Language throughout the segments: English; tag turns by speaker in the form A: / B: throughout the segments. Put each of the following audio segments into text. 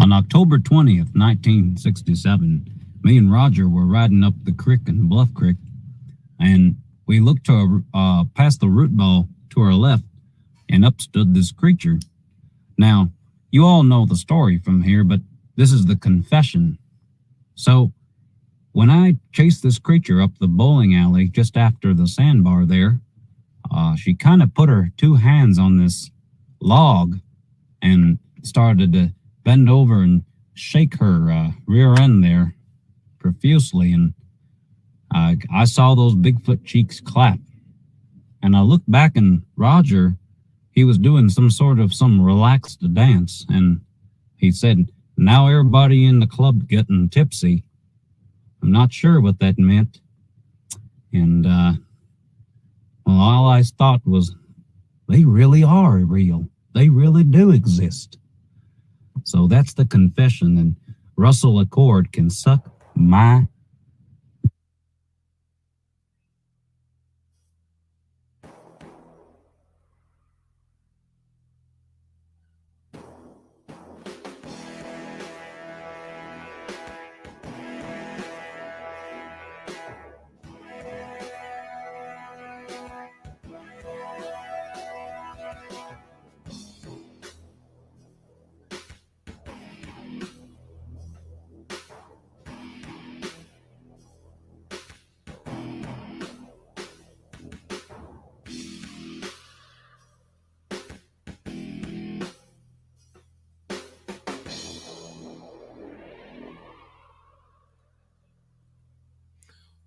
A: On October 20th, 1967, me and Roger were riding up the creek in Bluff Creek, and we looked to past the root ball to our left, and up stood this creature. Now, you all know the story from here, but this is the confession. So, when I chased this creature up the bowling alley just after the sandbar there, she kind of put her two hands on this log and started to bend over and shake her rear end there profusely, and I saw those Bigfoot cheeks clap. And I looked back, and Roger, he was doing some relaxed dance, and he said, "Now everybody in the club getting tipsy." I'm not sure what that meant. And, well, all I thought was, they really are real. They really do exist. So that's the confession, and Russell Accord can suck my...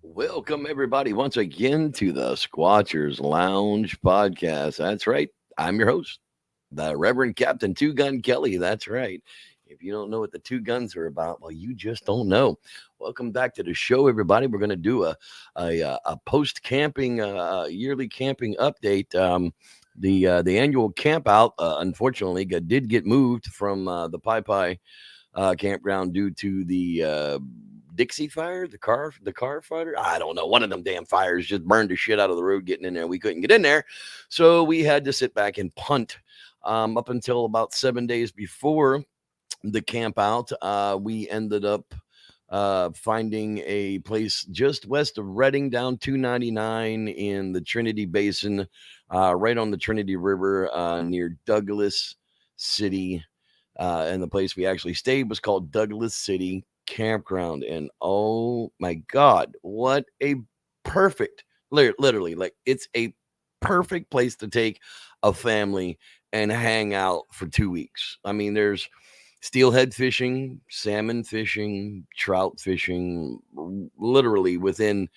B: Welcome, everybody, once again to the Squatchers Lounge podcast. That's right. I'm your host, the Reverend Captain Two Gun Kelly. That's right. If you don't know what the two guns are about, well, you just don't know. Welcome back to the show, everybody. We're going to do a post-camping, yearly camping update. The annual camp out, unfortunately, did get moved from the Pi campground due to the Dixie fire, the car fire. I don't know. One of them damn fires just burned the shit out of the road getting in there. We couldn't get in there. So we had to sit back and punt up until about 7 days before the camp out. We ended up finding a place just west of Redding down 299 in the Trinity Basin, right on the Trinity River near Douglas City. And the place we actually stayed was called Douglas City Campground, and oh my god, what a perfect, literally, like, it's a perfect place to take a family and hang out for 2 weeks. I mean, there's steelhead fishing, salmon fishing, trout fishing, literally within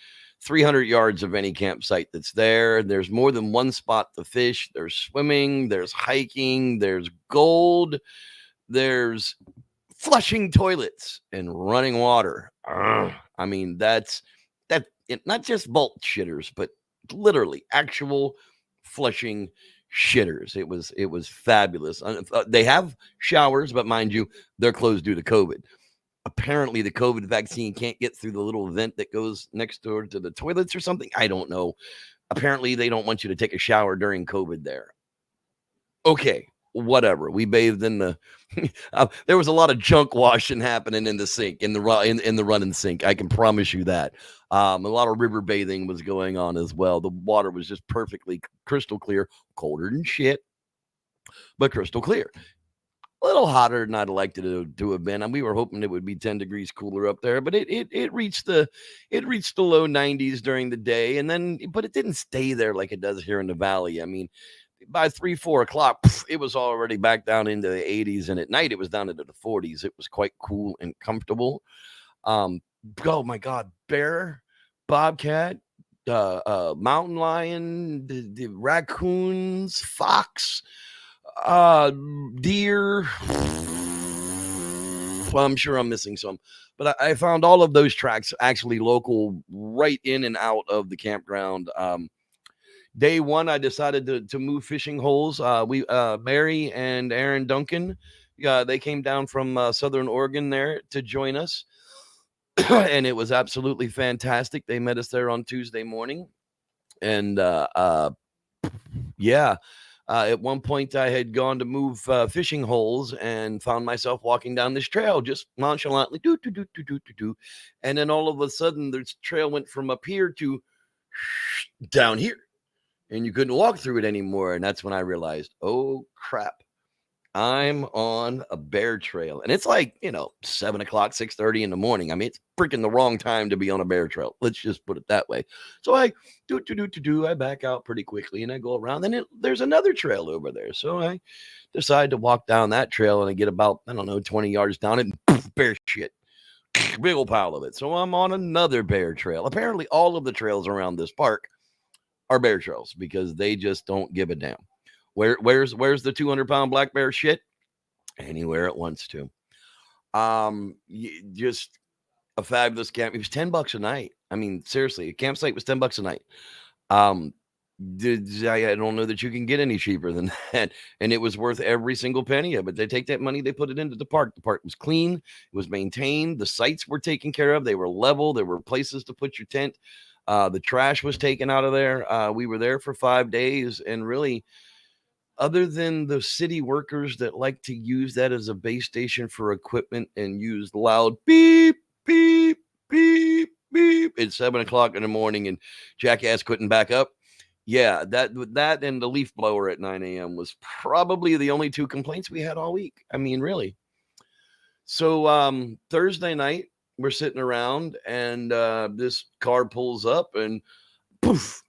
B: 300 yards of any campsite that's there. There's more than one spot to fish. There's swimming, there's hiking, there's gold, there's flushing toilets and running water. I mean, that's not just vault shitters, but literally actual flushing shitters. It was fabulous. They have showers, but mind you, they're closed due to COVID. Apparently, the COVID vaccine can't get through the little vent that goes next door to the toilets or something. I don't know. Apparently, they don't want you to take a shower during COVID there. Okay. Whatever. We bathed in the there was a lot of junk washing happening in the sink, in the running sink. I can promise you that. A lot of river bathing was going on as well. The water was just perfectly crystal clear, colder than shit, but crystal clear. A little hotter than I'd like to have been. And we were hoping it would be 10 degrees cooler up there, but it reached the low 90s during the day, but it didn't stay there like it does here in the valley. I mean, by 3-4 o'clock, it was already back down into the 80s, and at night it was down into the 40s. It was quite cool and comfortable. Oh my god, bear, bobcat, mountain lion, the raccoons, fox, deer. Well, I'm sure I'm missing some, but I found all of those tracks actually local, right in and out of the campground. Day one, I decided to move fishing holes. Mary and Aaron Duncan, they came down from Southern Oregon there to join us, and it was absolutely fantastic. They met us there on Tuesday morning, and At one point, I had gone to move fishing holes and found myself walking down this trail just nonchalantly, do, do, do, do, do, do, do. And then all of a sudden, this trail went from up here to down here. And you couldn't walk through it anymore. And that's when I realized, oh, crap. I'm on a bear trail, and it's like, 7 o'clock, 6:30 in the morning. I mean, it's freaking the wrong time to be on a bear trail. Let's just put it that way. So I I back out pretty quickly, and I go around. Then there's another trail over there. So I decide to walk down that trail, and I get about, 20 yards down it, and bear shit. Big old pile of it. So I'm on another bear trail. Apparently, all of the trails around this park are bear trails because they just don't give a damn. Where's the 200-pound black bear shit? Anywhere it wants to. Just a fabulous camp. It was $10 a night. I mean, seriously, a campsite was $10 a night. I don't know that you can get any cheaper than that. And it was worth every single penny of it. They take that money, they put it into the park. The park was clean, it was maintained, the sites were taken care of, they were level, there were places to put your tent. The trash was taken out of there. We were there for 5 days, and really, other than the city workers that like to use that as a base station for equipment and use loud beep, beep, beep, beep at 7 o'clock in the morning and jackass couldn't back up. Yeah, that and the leaf blower at 9 a.m. was probably the only two complaints we had all week. I mean, really. So Thursday night, we're sitting around, and this car pulls up, and poof,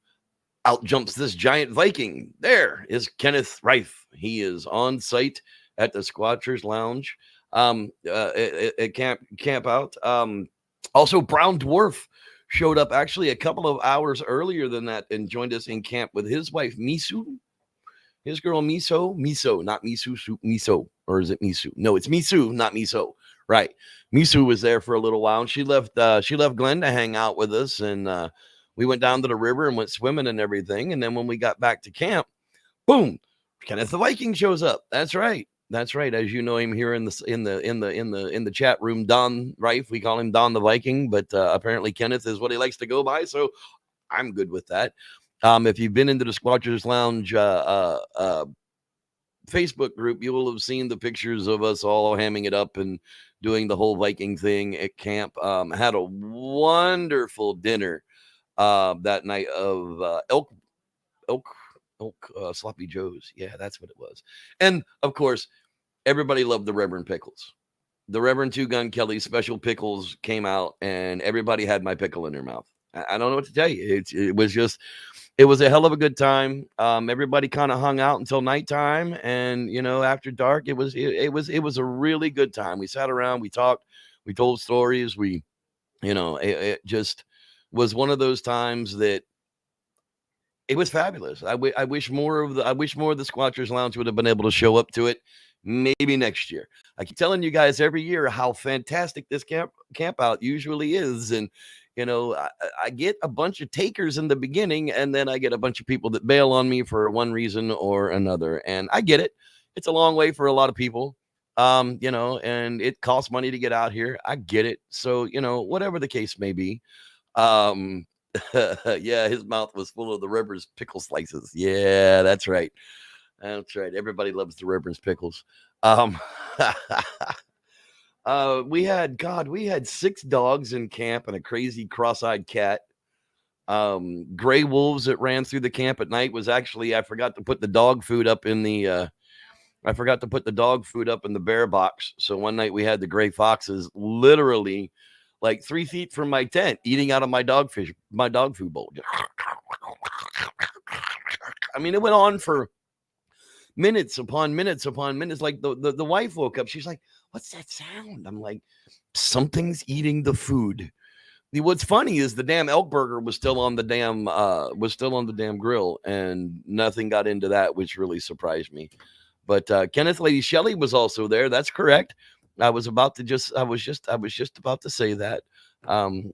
B: out jumps this giant Viking. There is Kenneth Reif. He is on site at the Squatchers Lounge at camp out. Also, Brown Dwarf showed up actually a couple of hours earlier than that and joined us in camp with his wife, Misu. His girl, Miso, not Misu soup, Miso. Or is it Misu? No, it's Misu, not Miso. Right. Misu was there for a little while, and she left Glenn to hang out with us, and we went down to the river and went swimming and everything. And then when we got back to camp, boom, Kenneth the Viking shows up. That's right. As you know him here in the chat room, Don Reif. We call him Don the Viking, but apparently Kenneth is what he likes to go by. So I'm good with that. If you've been into the Squatchers Lounge Facebook group, you will have seen the pictures of us all hamming it up and doing the whole Viking thing at camp. Had a wonderful dinner that night of elk sloppy joes. Yeah, that's what it was. And of course, everybody loved the Reverend Pickles. The Reverend Two Gun Kelly special pickles came out, and everybody had my pickle in their mouth. I don't know what to tell you. It was a hell of a good time. Everybody kind of hung out until nighttime, and after dark, it was a really good time. We sat around, we talked, we told stories. It just was one of those times that it was fabulous. I wish more of the Squatchers Lounge would have been able to show up to it. Maybe next year. I keep telling you guys every year how fantastic this camp out usually is, and I get a bunch of takers in the beginning, and then I get a bunch of people that bail on me for one reason or another. And I get it. It's a long way for a lot of people. And it costs money to get out here. I get it. So, whatever the case may be. Yeah, his mouth was full of the Reverend's pickle slices. Yeah, that's right. That's right. Everybody loves the Reverend's pickles. We had 6 dogs in camp and a crazy cross-eyed cat. Gray wolves that ran through the camp at night was actually, I forgot to put the dog food up in the bear box. So one night we had the gray foxes literally like 3 feet from my tent eating out of my dog food bowl. I mean, it went on for minutes upon minutes upon minutes. Like the wife woke up. She's like, "What's that sound?" I'm like, "Something's eating the food." What's funny is the damn elk burger was still on the damn grill, and nothing got into that, which really surprised me. But Kenneth Lady Shelley was also there. That's correct. I was just about to say that.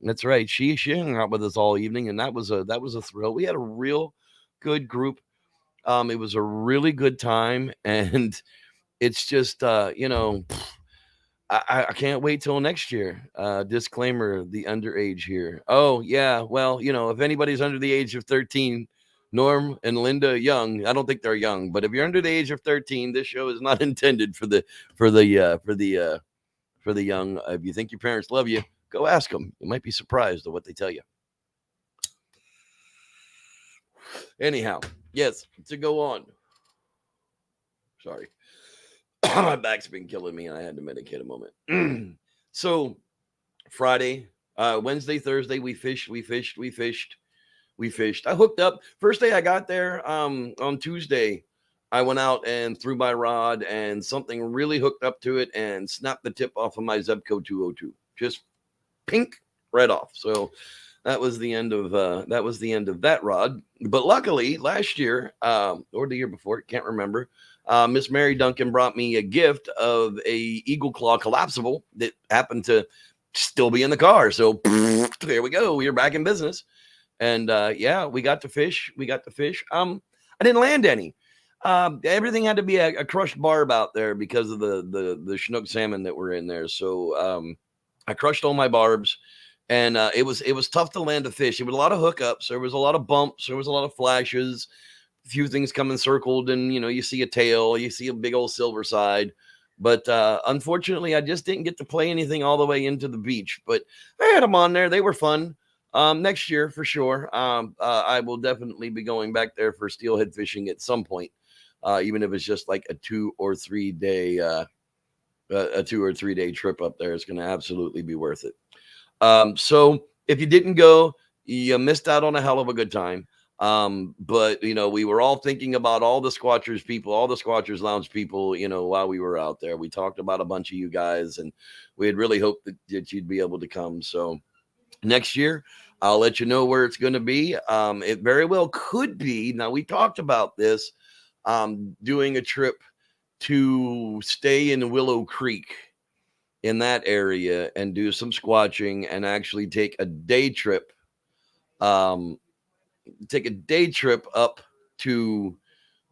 B: That's right. She hung out with us all evening, and that was a thrill. We had a real good group. It was a really good time, and it's just, I can't wait till next year. Disclaimer, the underage here. Oh, yeah, well, if anybody's under the age of 13, Norm and Linda Young. I don't think they're young, but if you're under the age of 13, this show is not intended for the young. If you think your parents love you, go ask them. You might be surprised at what they tell you. Anyhow, yes, to go on. Sorry. My back's been killing me and I had to medicate a moment. So Friday, Wednesday, Thursday, we fished. I hooked up. First day I got there, on Tuesday, I went out and threw my rod and something really hooked up to it and snapped the tip off of my Zebco 202. Just pink right off. So that was the end of that rod. But luckily, last year, or the year before, can't remember, Miss Mary Duncan brought me a gift of a Eagle Claw collapsible that happened to still be in the car. So there we go. We are back in business. And yeah, we got to fish. I didn't land any. Everything had to be a crushed barb out there because of the Chinook salmon that were in there. So I crushed all my barbs. And it was tough to land a fish. It was a lot of hookups. There was a lot of bumps. There was a lot of flashes. A few things coming circled, and you see a tail, you see a big old silver side. But unfortunately, I just didn't get to play anything all the way into the beach. But I had them on there. They were fun. Next year for sure. I will definitely be going back there for steelhead fishing at some point, even if it's just like a 2 or 3 day trip up there. It's going to absolutely be worth it. So if you didn't go, you missed out on a hell of a good time. But we were all thinking about all the Squatchers people, all the Squatchers Lounge people, while we were out there. We talked about a bunch of you guys, and we had really hoped that you'd be able to come. So next year, I'll let you know where it's going to be. It very well could be. Now, we talked about this, doing a trip to stay in Willow Creek in that area and do some squatching and actually take a day trip up to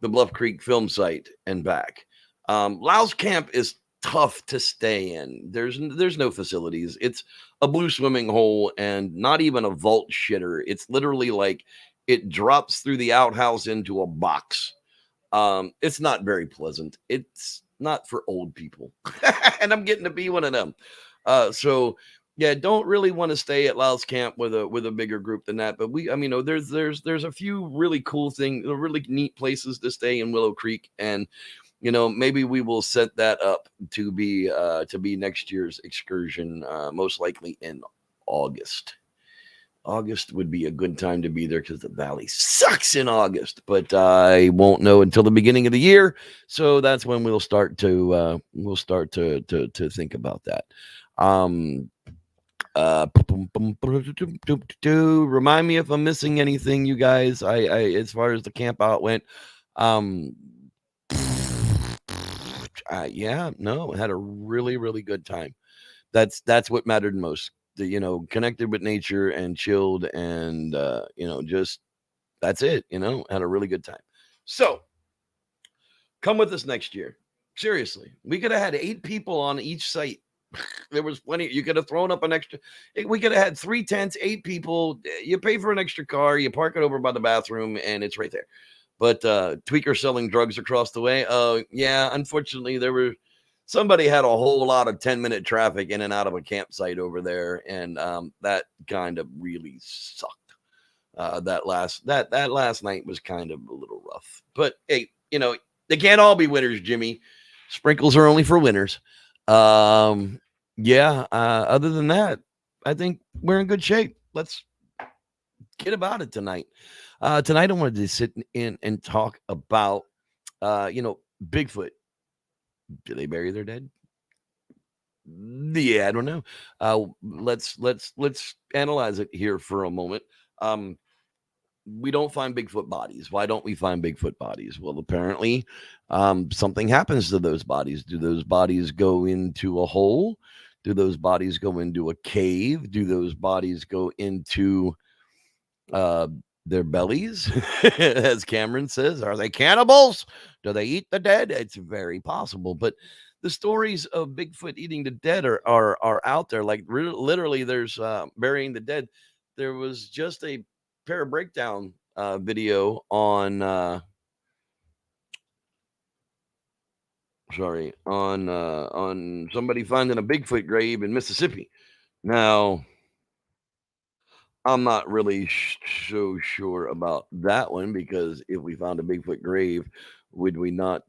B: the Bluff Creek film site and back. Louse Camp is tough to stay in. There's no facilities. It's a blue swimming hole and not even a vault shitter. It's literally like it drops through the outhouse into a box. It's not very pleasant. It's not for old people. And I'm getting to be one of them. So yeah, don't really want to stay at Louse Camp with a bigger group than that. But there's a few really cool things, really neat places to stay in Willow Creek, and maybe we will set that up to be next year's excursion, most likely in August. August would be a good time to be there because the valley sucks in August, but I won't know until the beginning of the year. So that's when we'll start to think about that. Remind me if I'm missing anything, you guys. I as far as the camp out went, yeah, no, had a really, really good time. That's what mattered most. Connected with nature and chilled, and just that's it. Had a really good time. So come with us next year. Seriously, we could have had 8 people on each site. There was plenty. You could have thrown up an extra. We could have had 3 tents, 8 people. You pay for an extra car, you park it over by the bathroom, and it's right there. But Tweaker selling drugs across the way. Yeah, unfortunately, somebody had a whole lot of 10-minute traffic in and out of a campsite over there, and that kind of really sucked. That last night was kind of a little rough. But hey, they can't all be winners, Jimmy. Sprinkles are only for winners. Yeah. Other than that, I think we're in good shape. Let's get about it tonight. Tonight I wanted to sit in and talk about, Bigfoot. Do they bury their dead? Yeah, I don't know. Let's analyze it here for a moment. We don't find Bigfoot bodies. Why don't we find Bigfoot bodies? Well, apparently, something happens to those bodies. Do those bodies go into a hole? Do those bodies go into a cave? Do those bodies go into their bellies? As Cameron says, are they cannibals? Do they eat the dead? It's very possible. But the stories of Bigfoot eating the dead are out there. Like literally, there's burying the dead. There was just a breakdown video on on somebody finding a Bigfoot grave in Mississippi. Now, I'm not really so sure about that one, because if we found a Bigfoot grave, would we not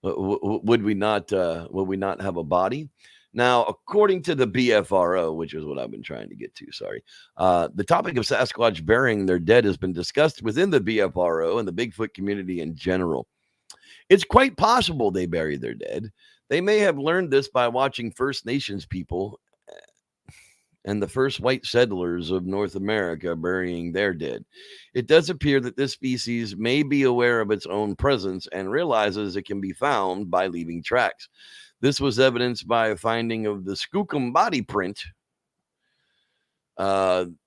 B: would we not have a body? Now, according to the BFRO, which is what I've been trying to get to, sorry, the topic of Sasquatch burying their dead has been discussed within the BFRO and the Bigfoot community in general. It's quite possible they bury their dead. They may have learned this by watching First Nations people and the first white settlers of North America burying their dead. It does appear that this species may be aware of its own presence and realizes it can be found by leaving tracks. This was evidenced by a finding of the Skookum body print.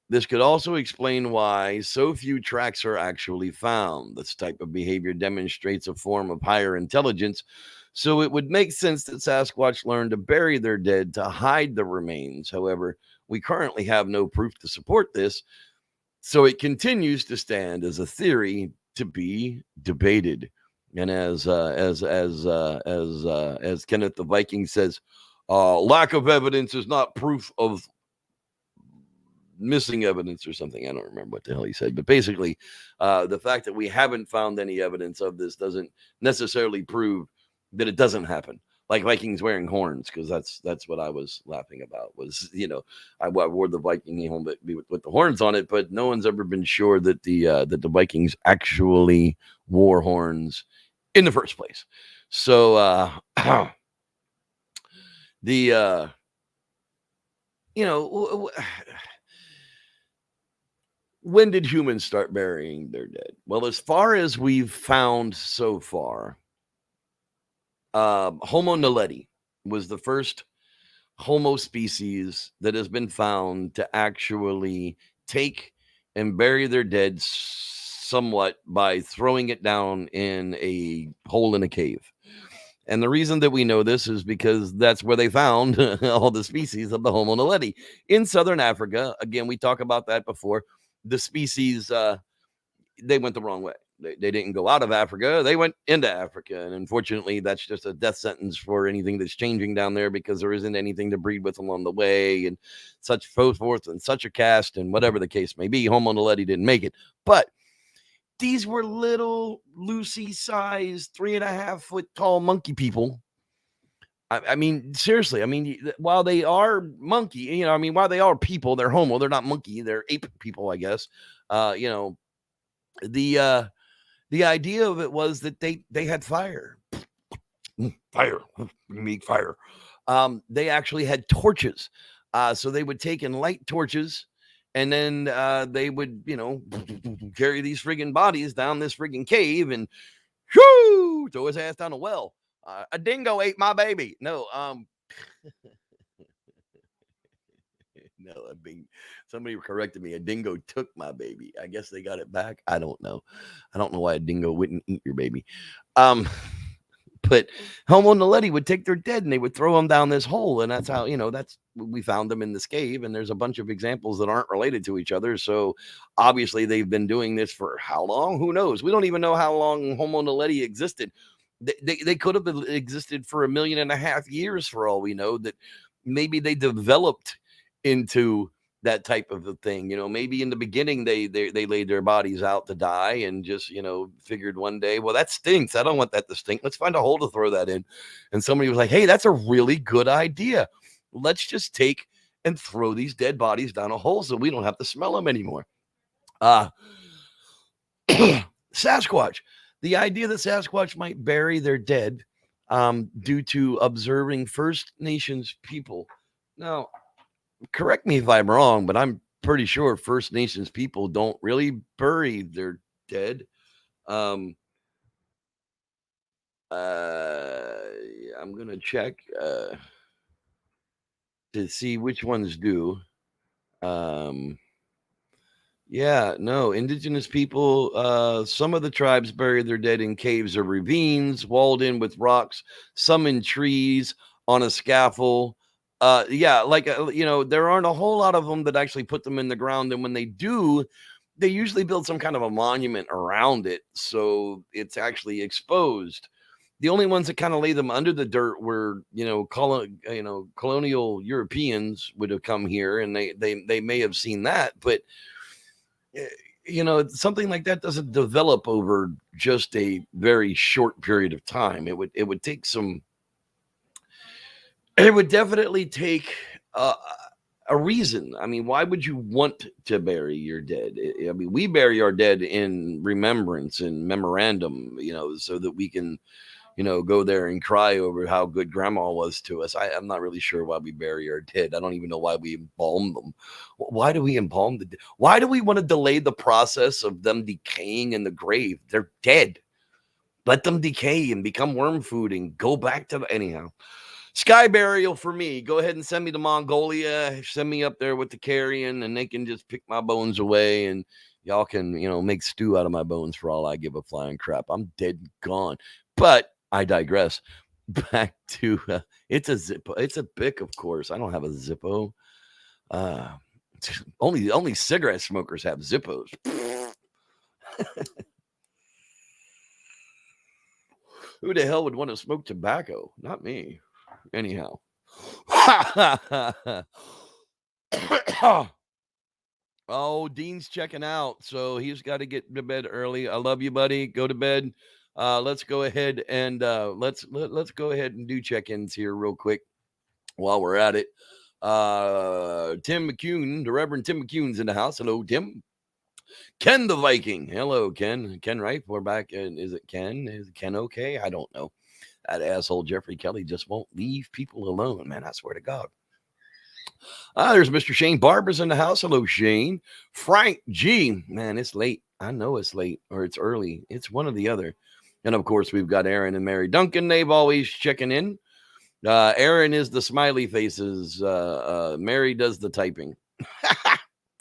B: This could also explain why so few tracks are actually found. This type of behavior demonstrates a form of higher intelligence, so it would make sense that Sasquatch learned to bury their dead to hide the remains. However, we currently have no proof to support this, so it continues to stand as a theory to be debated. And as Kenneth the Viking says, lack of evidence is not proof of missing evidence or something. I don't remember what the hell he said, but basically, the fact that we haven't found any evidence of this doesn't necessarily prove that it doesn't happen. Like Vikings wearing horns, because that's what I was laughing about. Was, you know, I wore the Viking helmet with the horns on it, but no one's ever been sure that the Vikings actually wore horns in the first place. So the you know, when did humans start burying their dead? Well, as far as we've found so far, Homo naledi was the first Homo species that has been found to actually take and bury their dead somewhat by throwing it down in a hole in a cave. And the reason that we know this is because that's where they found all the species of the Homo naledi in southern Africa. Again, we talked about that before. The species, they went the wrong way. They didn't go out of Africa. They went into Africa. And unfortunately, that's just a death sentence for anything that's changing down there, because there isn't anything to breed with along the way and such forth and such a cast and whatever the case may be. Homo naledi didn't make it. But these were little, Lucy-sized, 3.5 foot tall monkey people. I mean, seriously, I mean, while they are monkey, you know, I mean, while they are people, they're Homo, they're not monkey, they're ape people, I guess. You know, the idea of it was that they had fire. Fire. We need fire. They actually had torches. So they would take and light torches, and then they would, you know, carry these friggin' bodies down this friggin' cave and shoo, throw his ass down a well. A dingo ate my baby. No, no, somebody corrected me. A dingo took my baby. I guess they got it back. I don't know. I don't know why a dingo wouldn't eat your baby. But Homo naledi would take their dead and they would throw them down this hole. And that's how, you know, that's, we found them in this cave. And there's a bunch of examples that aren't related to each other. So obviously they've been doing this for how long? Who knows? We don't even know how long Homo naledi existed. They could have existed for 1.5 million years for all we know. That maybe they developed into that type of a thing. You know, maybe in the beginning they laid their bodies out to die and just, you know, figured one day, well, that stinks. I don't want that to stink. Let's find a hole to throw that in. And somebody was like, hey, that's a really good idea. Let's just take and throw these dead bodies down a hole so we don't have to smell them anymore. Sasquatch. The idea that Sasquatch might bury their dead due to observing First Nations people. Now, correct me if I'm wrong, but I'm pretty sure First Nations people don't really bury their dead. I'm going to check to see which ones do. Yeah, no, indigenous people, some of the tribes bury their dead in caves or ravines, walled in with rocks, some in trees, on a scaffold. Yeah, like, you know, there aren't a whole lot of them that actually put them in the ground. And when they do, they usually build some kind of a monument around it, so it's actually exposed. The only ones that kind of lay them under the dirt were, colonial Europeans would have come here, and they may have seen that, but something like that doesn't develop over just a very short period of time. It would take some. It would definitely take a reason. I mean, why would you want to bury your dead? I mean, we bury our dead in remembrance and memorandum, so that we can, go there and cry over how good grandma was to us. I'm not really sure why we bury our dead. I don't even know why we embalm them. Why do we embalm the dead? Why do we want to delay the process of them decaying in the grave? They're dead. Let them decay and become worm food and go back to anyhow. Sky burial for me. Go ahead and send me to Mongolia. Send me up there with the carrion, and they can just pick my bones away, and y'all can, make stew out of my bones for all I give a flying crap. I'm dead and gone. But I digress. Back to it's a Zippo. It's a Bic, of course. I don't have a Zippo. Only cigarette smokers have Zippos. Who the hell would want to smoke tobacco? Not me. Anyhow. Oh, Dean's checking out, so he's got to get to bed early. I love you, buddy. Go to bed. Let's go ahead and let's go ahead and do check-ins here real quick while we're at it. Tim McCune, the Reverend Tim McCune's in the house. Hello, Tim. Ken the Viking. Hello, Ken. Ken, right? We're back. Is it Ken? Is Ken okay? I don't know. That asshole Jeffrey Kelly just won't leave people alone, man. I swear to God. There's Mr. Shane Barber's in the house. Hello, Shane. Frank G. Man, it's late. I know it's late or it's early. It's one or the other. And of course, we've got Aaron and Mary Duncan. They've always checking in. Aaron is the smiley faces. Mary does the typing.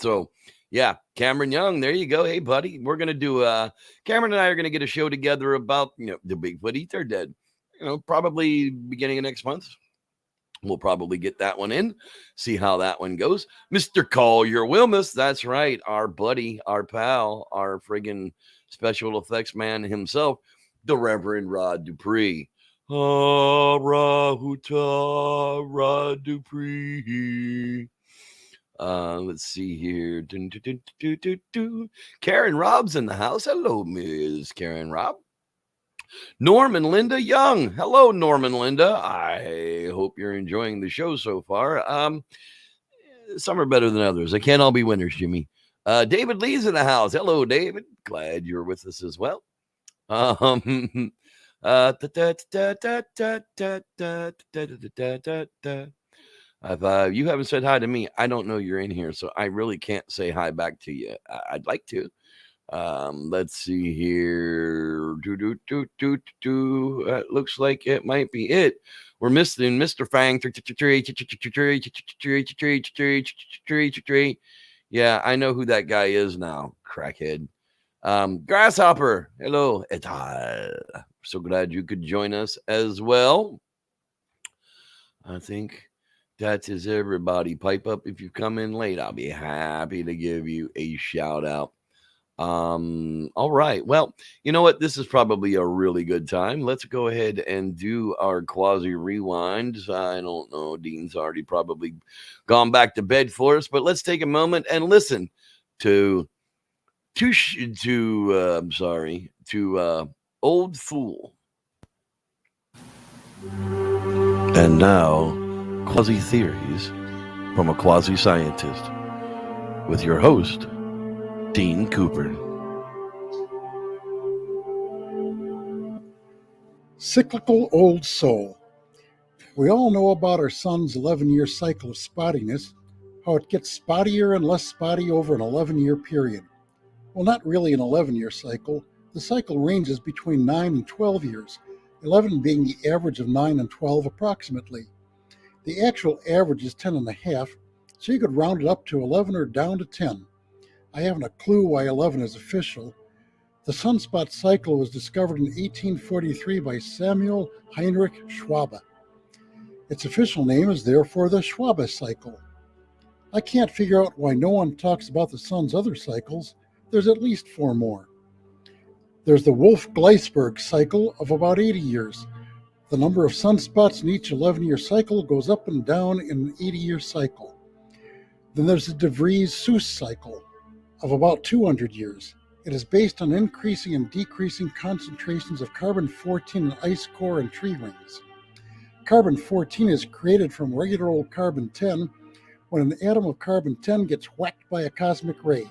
B: So, yeah, Cameron Young, there you go. Hey, buddy, we're going to do, Cameron and I are going to get a show together about, the Bigfoot Eater Dead, probably beginning of next month. We'll probably get that one in, see how that one goes. Mr. Collier Wilmus, that's right, our buddy, our pal, our friggin' special effects man himself, the Reverend Rod Dupree. Rod Dupree. Let's see here. Karen Rob's in the house. Hello, Ms. Karen Rob. Norm and Linda Young. Hello, Norm and Linda. I hope you're enjoying the show so far. Some are better than others. They can't all be winners, Jimmy. David Lee's in the house. Hello, David. Glad you're with us as well. If you haven't said hi to me, I don't know you're in here, so I really can't say hi back to you. I'd like to. Let's see here. Looks like it might be it. We're missing Mr. Fang. Yeah, I know who that guy is now. Crackhead. Grasshopper. Hello. So glad you could join us as well. I think that is everybody. Pipe up if you come in late. I'll be happy to give you a shout out. All right. Well, you know what? This is probably a really good time. Let's go ahead and do our Quasi Rewind. I don't know. Dean's already probably gone back to bed for us, but let's take a moment and listen to Old Fool. And now, Quasi Theories from a Quasi Scientist with your host, Dean Cooper.
C: Cyclical Old Soul. We all know about our sun's 11-year cycle of spottiness, how it gets spottier and less spotty over an 11-year period. Well, not really an 11-year cycle. The cycle ranges between 9 and 12 years, 11 being the average of 9 and 12 approximately. The actual average is 10.5, so you could round it up to 11 or down to 10. I haven't a clue why 11 is official. The sunspot cycle was discovered in 1843 by Samuel Heinrich Schwabe. Its official name is therefore the Schwabe cycle. I can't figure out why no one talks about the sun's other cycles, there's at least 4 more. There's the Wolf-Gleisberg cycle of about 80 years. The number of sunspots in each 11-year cycle goes up and down in an 80-year cycle. Then there's the De Vries-Seuss cycle of about 200 years. It is based on increasing and decreasing concentrations of carbon-14 in ice core and tree rings. Carbon-14 is created from regular old carbon-10 when an atom of carbon-10 gets whacked by a cosmic ray.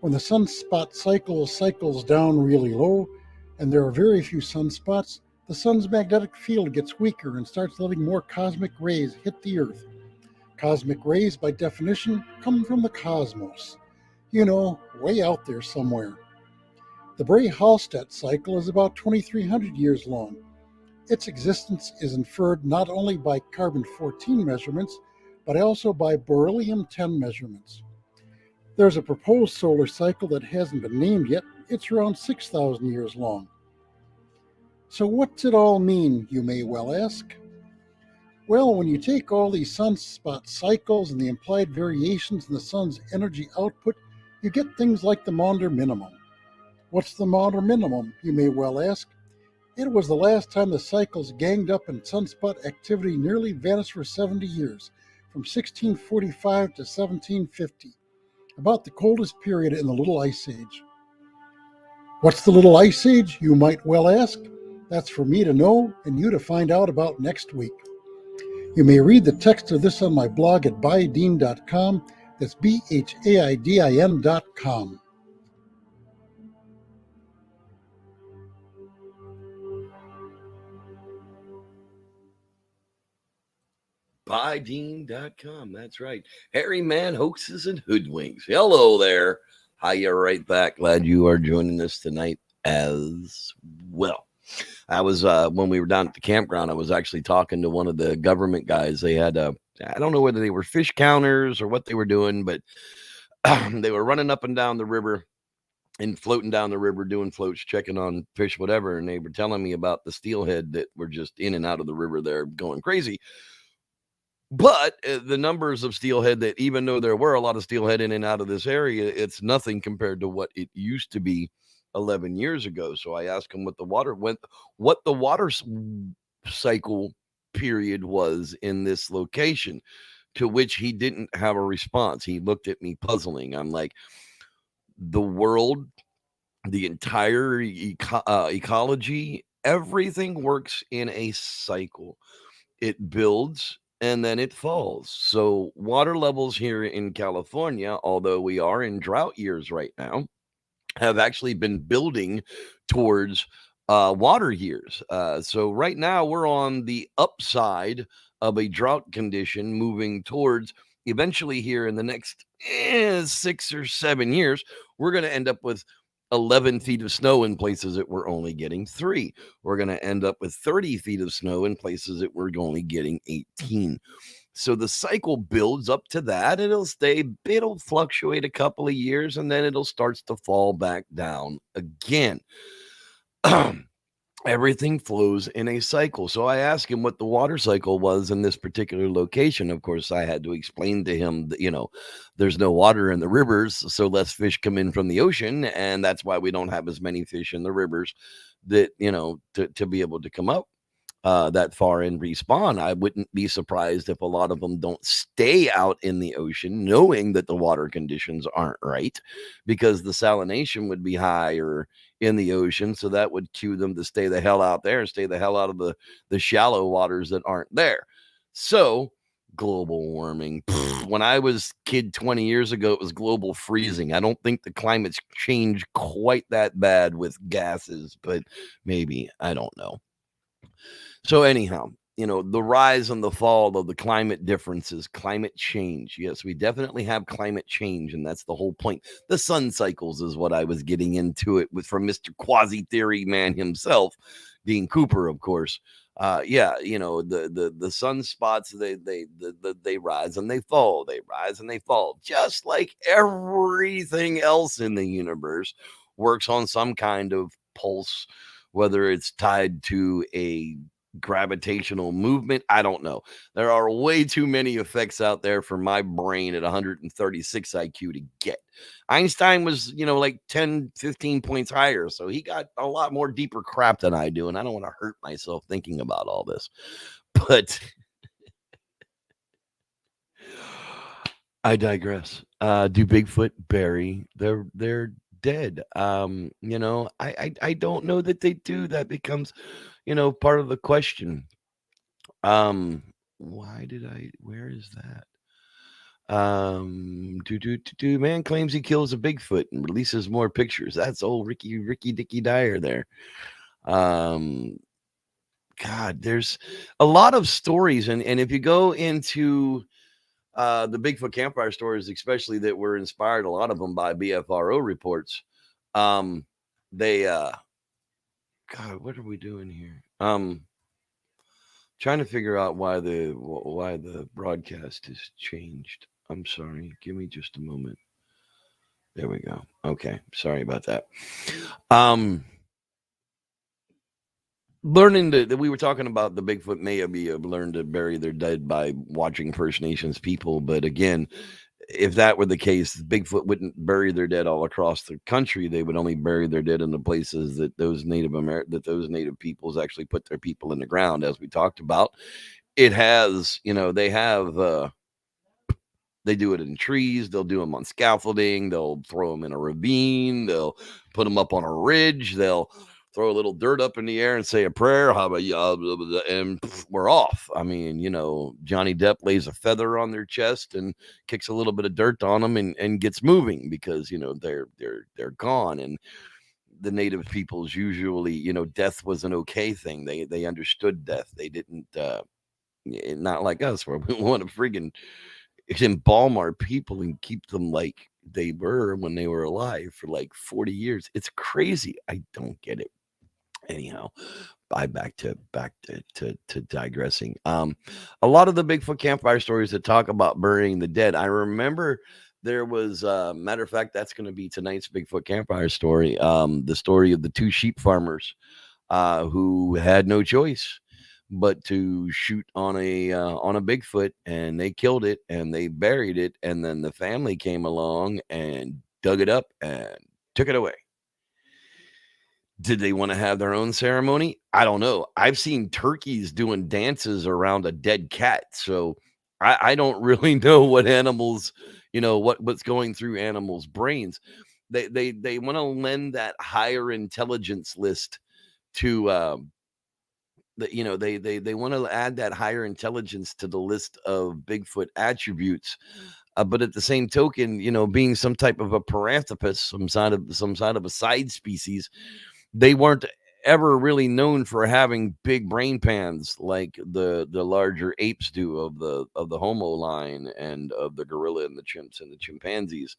C: When the sunspot cycle cycles down really low, and there are very few sunspots, the sun's magnetic field gets weaker and starts letting more cosmic rays hit the Earth. Cosmic rays, by definition, come from the cosmos. You know, way out there somewhere. The Bray-Hallstatt cycle is about 2,300 years long. Its existence is inferred not only by carbon-14 measurements, but also by beryllium-10 measurements. There's a proposed solar cycle that hasn't been named yet. It's around 6,000 years long. So what's it all mean, you may well ask? Well, when you take all these sunspot cycles and the implied variations in the sun's energy output, you get things like the Maunder minimum. What's the Maunder minimum, you may well ask? It was the last time the cycles ganged up and sunspot activity nearly vanished for 70 years, from 1645 to 1750, about the coldest period in the Little Ice Age. What's the Little Ice Age, you might well ask? That's for me to know and you to find out about next week. You may read the text of this on my blog at bhaidin.com. That's BHAIDIN.com.
B: Bhaidin.com. That's right. Harry Man, Hoaxes and Hoodwinks. Hello there. Hiya, right back. Glad you are joining us tonight as well. I was, when we were down at the campground, I was actually talking to one of the government guys. They had, I don't know whether they were fish counters or what they were doing, but they were running up and down the river and floating down the river, doing floats, checking on fish, whatever. And they were telling me about the steelhead that were just in and out of the river there going crazy. But the numbers of steelhead that, even though there were a lot of steelhead in and out of this area, it's nothing compared to what it used to be 11 years ago. So I asked him what the water cycle period was in this location, to which he didn't have a response. He looked at me puzzling. I'm like, the world, the entire ecology, everything works in a cycle. It builds and then it falls. So water levels here in California, although we are in drought years right now, have actually been building towards water years. So right now we're on the upside of a drought condition, moving towards eventually here in the next 6 or 7 years, we're going to end up with 11 feet of snow in places that we're only getting 3. We're going to end up with 30 feet of snow in places that we're only getting 18. So the cycle builds up to that. It'll fluctuate a couple of years, and then it'll start to fall back down again. Everything flows in a cycle. So I asked him what the water cycle was in this particular location. Of course, I had to explain to him that, there's no water in the rivers, so less fish come in from the ocean, and that's why we don't have as many fish in the rivers that, to be able to come up that far and respawn. I wouldn't be surprised if a lot of them don't stay out in the ocean, knowing that the water conditions aren't right, because the salination would be higher in the ocean. So that would cue them to stay the hell out there and stay the hell out of the shallow waters that aren't there. So global warming. When I was kid 20 years ago, it was global freezing. I don't think the climate's changed quite that bad with gases, but maybe, I don't know. So anyhow, the rise and the fall of the climate differences, climate change. Yes, we definitely have climate change, and that's the whole point. The sun cycles is what I was getting into it with, from Mr. Quasi Theory Man himself, Dean Cooper, of course. The sunspots, they rise and they fall, they rise and they fall, just like everything else in the universe works on some kind of pulse, whether it's tied to a gravitational movement. I don't know. There are way too many effects out there for my brain at 136 IQ to get. Einstein was, like 10, 15 points higher. So he got a lot more deeper crap than I do. And I don't want to hurt myself thinking about all this. But I digress. Do Bigfoot bury their dead? I don't know that they do. That becomes, part of the question. Where is that? Man claims he kills a Bigfoot and releases more pictures. That's old Ricky Dicky Dyer there. God, there's a lot of stories, and if you go into the Bigfoot Campfire Stories, especially that were inspired, a lot of them by BFRO reports. They God, what are we doing here? Trying to figure out why the broadcast has changed. I'm sorry. Give me just a moment. There we go. Okay. Sorry about that. Learning that we were talking about the Bigfoot may have learned to bury their dead by watching First Nations people. But again, if that were the case, Bigfoot wouldn't bury their dead all across the country. They would only bury their dead in the places that those Native peoples actually put their people in the ground, as we talked about. It has, they do it in trees. They'll do them on scaffolding. They'll throw them in a ravine. They'll put them up on a ridge. They'll throw a little dirt up in the air and say a prayer. And we're off. I mean, Johnny Depp lays a feather on their chest and kicks a little bit of dirt on them and gets moving because, they're gone. And the Native peoples usually, death was an okay thing. They understood death. They didn't, not like us where we want to friggin' embalm our people and keep them like they were when they were alive for like 40 years. It's crazy. I don't get it. Anyhow, back to digressing. A lot of the Bigfoot Campfire Stories that talk about burying the dead. I remember there was matter of fact, that's going to be tonight's Bigfoot Campfire Story. The story of the two sheep farmers who had no choice but to shoot on a Bigfoot, and they killed it and they buried it, and then the family came along and dug it up and took it away. Did they want to have their own ceremony? I don't know. I've seen turkeys doing dances around a dead cat, so I don't really know what animals, what's going through animals' brains. They want to lend that higher intelligence list to they want to add that higher intelligence to the list of Bigfoot attributes. But at the same token, being some type of a paranthropus, some side of a side species, they weren't ever really known for having big brain pans like the larger apes do of the Homo line and of the gorilla and the chimps and the chimpanzees,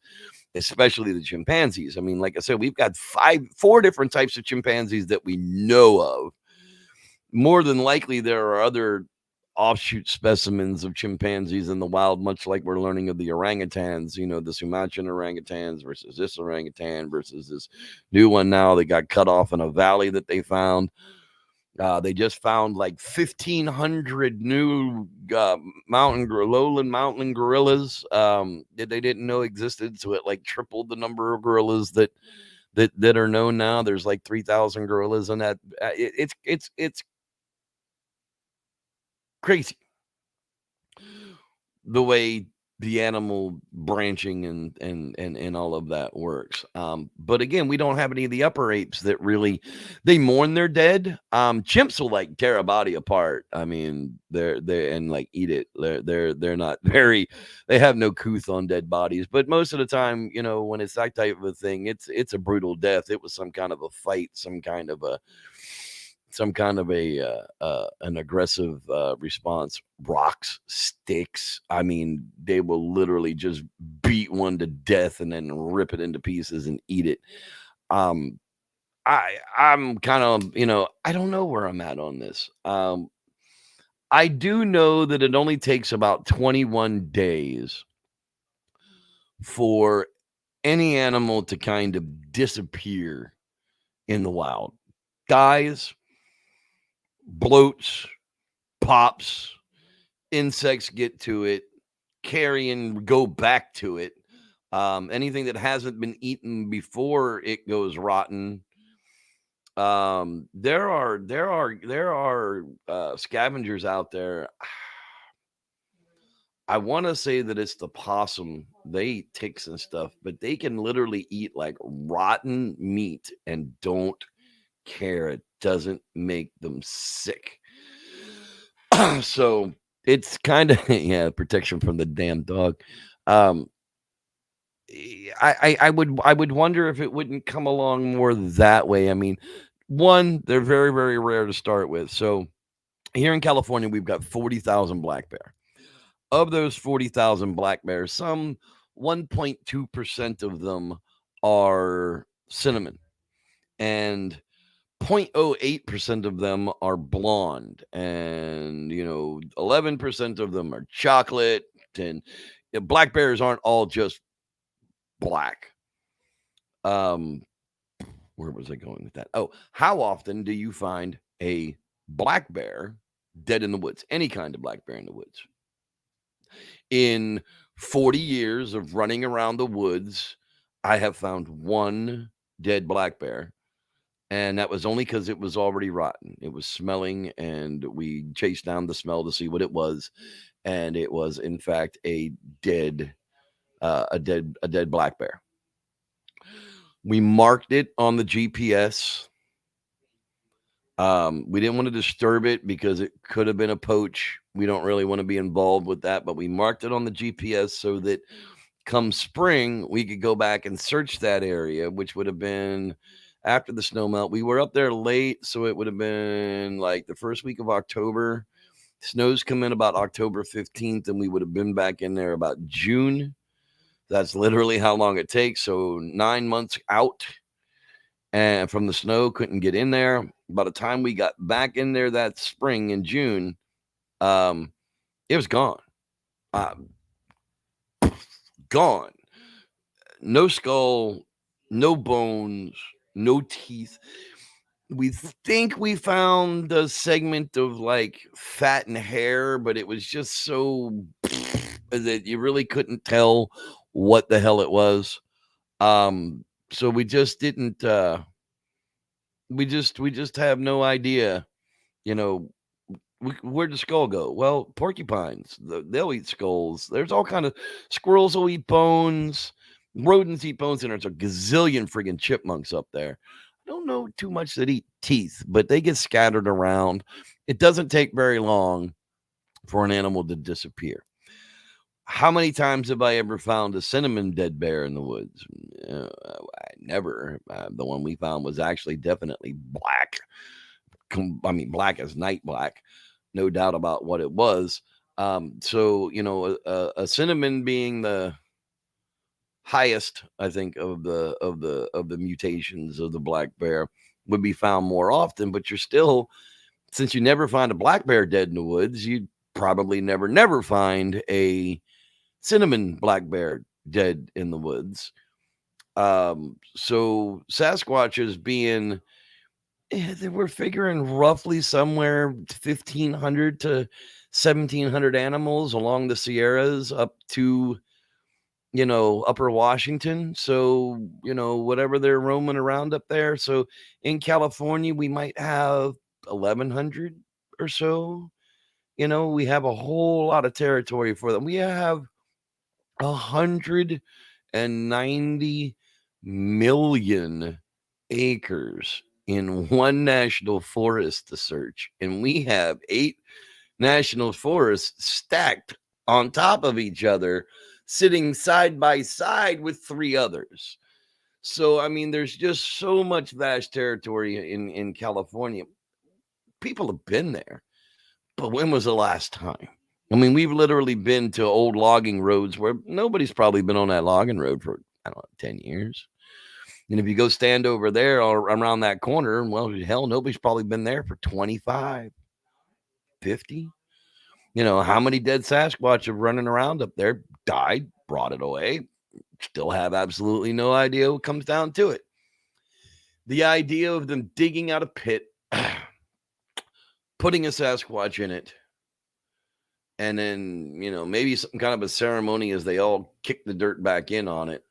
B: especially the chimpanzees. I mean, like I said, we've got 4 different types of chimpanzees that we know of. More than likely, there are other offshoot specimens of chimpanzees in the wild, much like we're learning of the orangutans, the Sumatran orangutans versus this orangutan versus this new one now that got cut off in a valley that they found. They just found like 1,500 new lowland mountain gorillas that they didn't know existed. So it like tripled the number of gorillas that are known now. There's like 3,000 gorillas in that. It's crazy the way the animal branching and all of that works. But again, we don't have any of the upper apes that really they mourn their dead. Chimps will like tear a body apart. I mean, they're and like eat it. They're not very, they have no couth on dead bodies. But most of the time, when it's that type of a thing, it's a brutal death. It was some kind of a fight, some kind of an aggressive response. Rocks, sticks. I mean, they will literally just beat one to death and then rip it into pieces and eat it. I'm kind of, I don't know where I'm at on this. I do know that it only takes about 21 days for any animal to kind of disappear in the wild. Guys, bloats, pops, insects get to it, carrion go back to it. Anything that hasn't been eaten before it goes rotten. There are scavengers out there. I want to say that it's the possum. They eat ticks and stuff, but they can literally eat like rotten meat and don't care. It doesn't make them sick. So it's kind of protection from the damn dog. I would wonder if it wouldn't come along more that way. I mean, one, they're very, very rare to start with. So here in California, we've got 40,000 black bear. Of those 40,000 black bears, some 1.2% of them are cinnamon, and 0.08% of them are blonde, and 11% of them are chocolate. And black bears aren't all just black. Where was I going with that? Oh, how often do you find a black bear dead in the woods? Any kind of black bear in the woods. In 40 years of running around the woods, I have found one dead black bear, and that was only because it was already rotten. It was smelling, and we chased down the smell to see what it was, and it was in fact a dead black bear. We marked it on the GPS. We didn't want to disturb it because it could have been a poach. We don't really want to be involved with that, but we marked it on the GPS so that come spring, we could go back and search that area, which would have been after the snow melt. We were up there late, so it would have been like the first week of October. Snows come in about October 15th, and we would have been back in there about June. That's literally how long it takes. So 9 months out. And from the snow, couldn't get in there. By the time we got back in there that spring in June, it was gone. Gone. No skull, no bones, no teeth. We think we found a segment of like fat and hair, but it was just so that you really couldn't tell what the hell it was. So we just didn't we just have no idea, where'd the skull go? Well, porcupines, they'll eat skulls. There's all kind of squirrels will eat bones, rodents eat bones, and there's a gazillion friggin' chipmunks up there. I don't know too much that eat teeth, but they get scattered around. It doesn't take very long for an animal to disappear. How many times have I ever found a cinnamon dead bear in the woods? I never. The one we found was actually definitely black. I mean, black as night black, no doubt about what it was. So a cinnamon being the highest, I think, of the mutations of the black bear would be found more often. But you're still, since you never find a black bear dead in the woods, you probably never find a cinnamon black bear dead in the woods. So Sasquatches being, we're figuring roughly somewhere 1,500 to 1,700 animals along the Sierras up to, Upper Washington. So, whatever they're roaming around up there. So in California, we might have 1,100 or so. We have a whole lot of territory for them. We have 190 million acres in one national forest to search, and we have 8 national forests stacked on top of each other, sitting side by side with 3 others. So I mean, there's just so much vast territory in California. People have been there, but when was the last time? I mean, we've literally been to old logging roads where nobody's probably been on that logging road for, 10 years. And if you go stand over there or around that corner, well, hell, nobody's probably been there for 25, 50. How many dead Sasquatch are running around up there, died, brought it away, still have absolutely no idea what comes down to it. The idea of them digging out a pit, putting a Sasquatch in it, and then, maybe some kind of a ceremony as they all kick the dirt back in on it.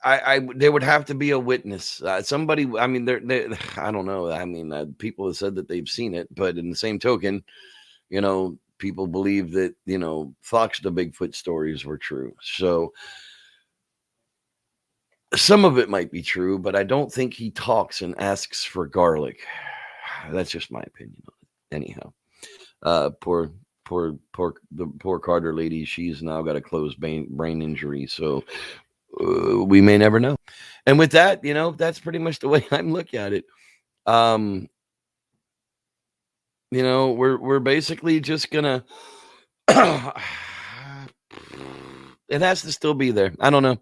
B: There would have to be a witness. Somebody, I mean, I don't know. I mean, people have said that they've seen it, but in the same token, people believe that, Fox the Bigfoot stories were true. So some of it might be true, but I don't think he talks and asks for garlic. That's just my opinion on it. Anyhow, poor Carter lady. She's now got a closed brain injury. So we may never know. And with that, that's pretty much the way I'm looking at it. We're basically just gonna it has to still be there. I don't know.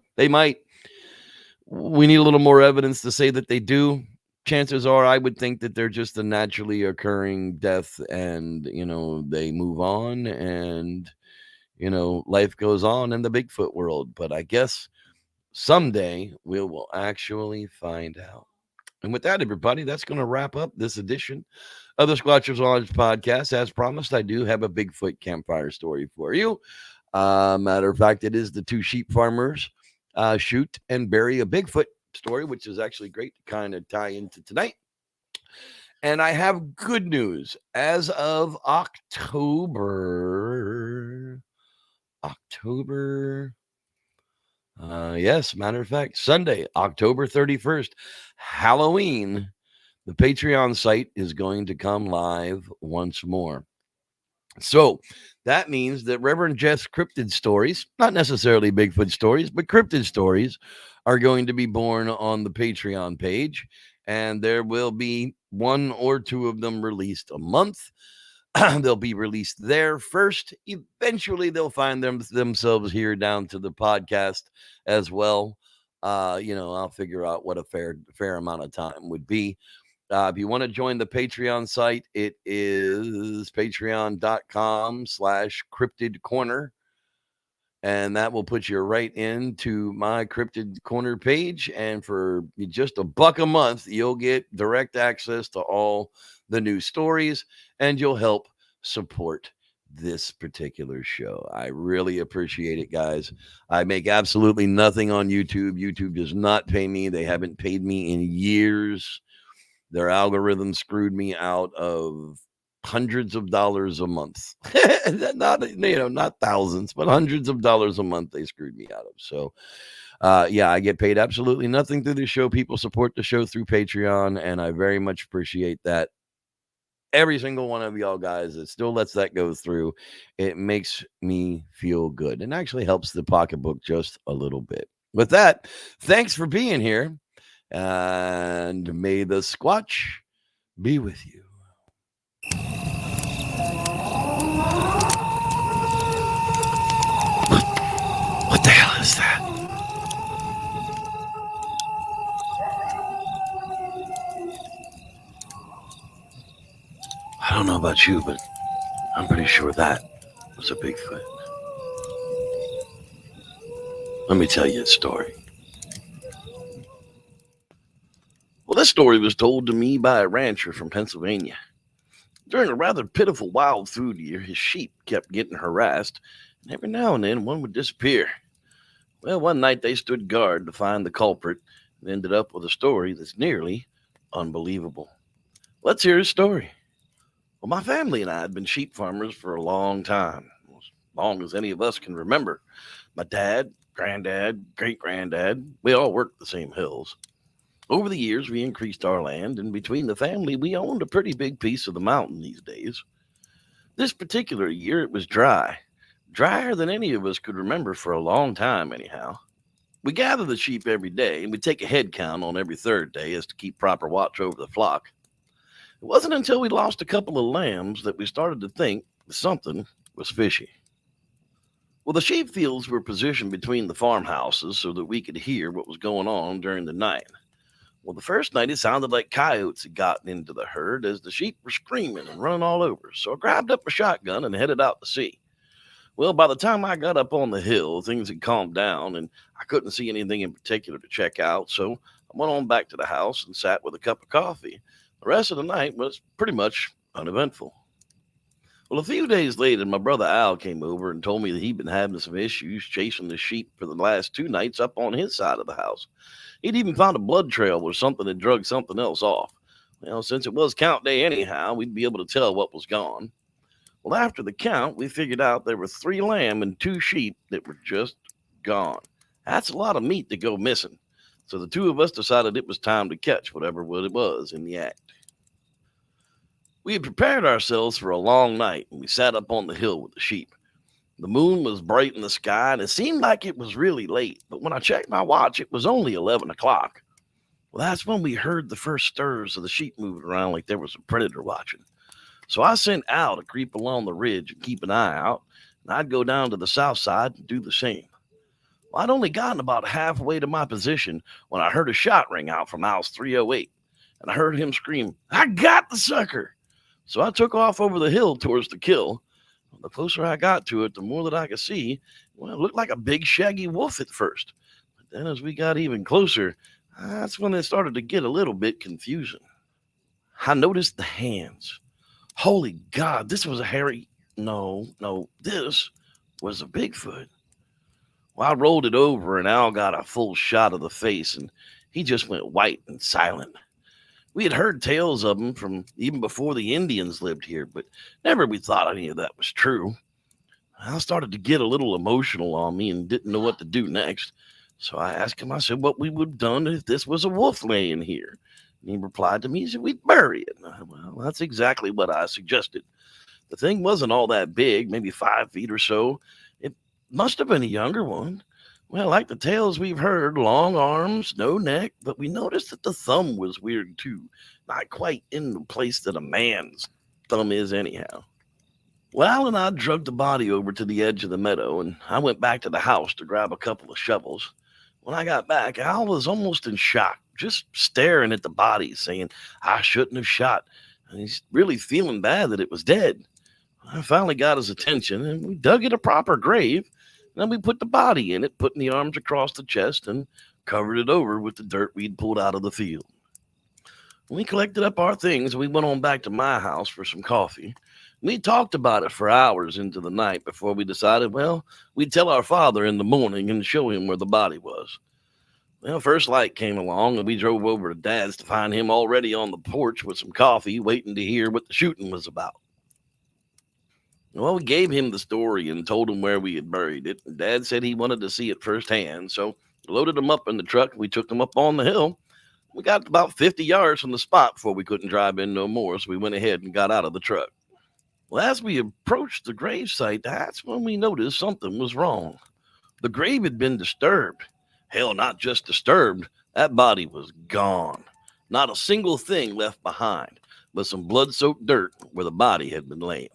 B: We need a little more evidence to say that they do. Chances are I would think that they're just a naturally occurring death, and they move on, and life goes on in the Bigfoot world. But I guess someday we will actually find out. And with that, everybody, that's going to wrap up this edition of the Squatchers Lodge podcast. As promised, I do have a Bigfoot campfire story for you. Matter of fact, it is the two sheep farmers shoot and bury a Bigfoot story, which is actually great to kind of tie into tonight. And I have good news. As of October, yes, matter of fact, Sunday, October 31st, Halloween, the Patreon site is going to come live once more. So that means that Reverend Jeff's cryptid stories, not necessarily Bigfoot stories, but cryptid stories, are going to be born on the Patreon page. And there will be one or two of them released a month. They'll be released there first. Eventually, they'll find themselves here down to the podcast as well. I'll figure out what a fair amount of time would be. If you want to join the Patreon site, it is patreon.com/cryptid corner. And that will put you right into my Cryptid Corner page. And for just $1 a month, you'll get direct access to all the new stories, and you'll help support this particular show. I really appreciate it, guys. I make absolutely nothing on YouTube. YouTube does not pay me. They haven't paid me in years. Their algorithm screwed me out of hundreds of dollars a month. Not thousands, but hundreds of dollars a month they screwed me out of. So I get paid absolutely nothing through the show. People support the show through Patreon, and I very much appreciate that. Every single one of y'all guys that still lets that go through, it makes me feel good and actually helps the pocketbook just a little bit. With that, thanks for being here, and may the Squatch be with you. What the hell is that? I don't know about you, but I'm pretty sure that was a Bigfoot. Let me tell you a story. Well, this story was told to me by a rancher from Pennsylvania. During a rather pitiful wild food year, his sheep kept getting harassed, and every now and then one would disappear. Well, one night they stood guard to find the culprit and ended up with a story that's nearly unbelievable. Let's hear his story. Well, my family and I had been sheep farmers for a long time, as long as any of us can remember. My dad, granddad, great-granddad, we all worked the same hills. Over the years, we increased our land, and between the family, we owned a pretty big piece of the mountain these days. This particular year, it was dry. Drier than any of us could remember for a long time, anyhow. We gather the sheep every day, and we take a head count on every third day as to keep proper watch over the flock. It wasn't until we lost a couple of lambs that we started to think something was fishy. Well, the sheep fields were positioned between the farmhouses so that we could hear what was going on during the night. Well, the first night it sounded like coyotes had gotten into the herd as the sheep were screaming and running all over. So I grabbed up a shotgun and headed out to see. Well, by the time I got up on the hill, things had calmed down and I couldn't see anything in particular to check out. So I went on back to the house and sat with a cup of coffee The rest of the night was pretty much uneventful. Well, a few days later, my brother Al came over and told me that he'd been having some issues chasing the sheep for the last 2 nights up on his side of the house. He'd even found a blood trail where something had drugged something else off. Well, since it was count day anyhow, we'd be able to tell what was gone. Well, after the count, we figured out there were 3 lamb and 2 sheep that were just gone. That's a lot of meat to go missing. So the 2 of us decided it was time to catch whatever it was in the act. We had prepared ourselves for a long night, and we sat up on the hill with the sheep. The moon was bright in the sky, and it seemed like it was really late, but when I checked my watch, it was only 11 o'clock. Well, that's when we heard the first stirs of the sheep moving around like there was a predator watching. So I sent Al to creep along the ridge and keep an eye out, and I'd go down to the south side and do the same. Well, I'd only gotten about halfway to my position when I heard a shot ring out from Al's 308, and I heard him scream, "I got the sucker!" So I took off over the hill towards the kill. The closer I got to it, the more that I could see. Well, it looked like a big shaggy wolf at first. But then as we got even closer, that's when it started to get a little bit confusing. I noticed the hands. Holy God, this was a hairy... No, this was a Bigfoot. Well, I rolled it over and Al got a full shot of the face, and he just went white and silent. We had heard tales of them from even before the Indians lived here, but never we thought any of that was true. I started to get a little emotional on me and didn't know what to do next. So I asked him, I said, what we would have done if this was a wolf laying here. And he replied to me, he said, we'd bury it. Well, that's exactly what I suggested. The thing wasn't all that big, maybe 5 feet or so. It must have been a younger one. Well, like the tales we've heard, long arms, no neck, but we noticed that the thumb was weird too. Not quite in the place that a man's thumb is anyhow. Well, Al and I dragged the body over to the edge of the meadow, and I went back to the house to grab a couple of shovels. When I got back, Al was almost in shock, just staring at the body, saying, I shouldn't have shot. And he's really feeling bad that it was dead. I finally got his attention, and we dug it a proper grave. Then we put the body in it, putting the arms across the chest and covered it over with the dirt we'd pulled out of the field. We collected up our things and we went on back to my house for some coffee. We talked about it for hours into the night before we decided, well, we'd tell our father in the morning and show him where the body was. Well, first light came along and we drove over to Dad's to find him already on the porch with some coffee, waiting to hear what the shooting was about. Well, we gave him the story and told him where we had buried it. And Dad said he wanted to see it firsthand, so we loaded him up in the truck. We took him up on the hill. We got about 50 yards from the spot before we couldn't drive in no more, so we went ahead and got out of the truck. Well, as we approached the gravesite, that's when we noticed something was wrong. The grave had been disturbed. Hell, not just disturbed. That body was gone. Not a single thing left behind, but some blood-soaked dirt where the body had been laying.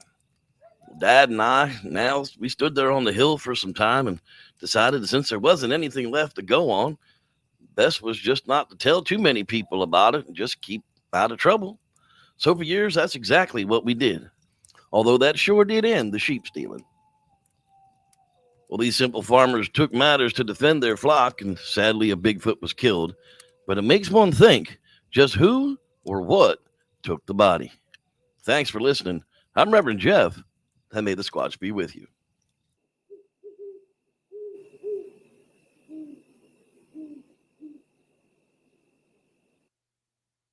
B: Dad and I, now we stood there on the hill for some time and decided that since there wasn't anything left to go on, best was just not to tell too many people about it and just keep out of trouble. So for years, that's exactly what we did. Although that sure did end the sheep stealing. Well, these simple farmers took matters to defend their flock, and sadly a Bigfoot was killed. But it makes one think just who or what took the body. Thanks for listening. I'm Reverend Jeff. And may the Squatch be with you.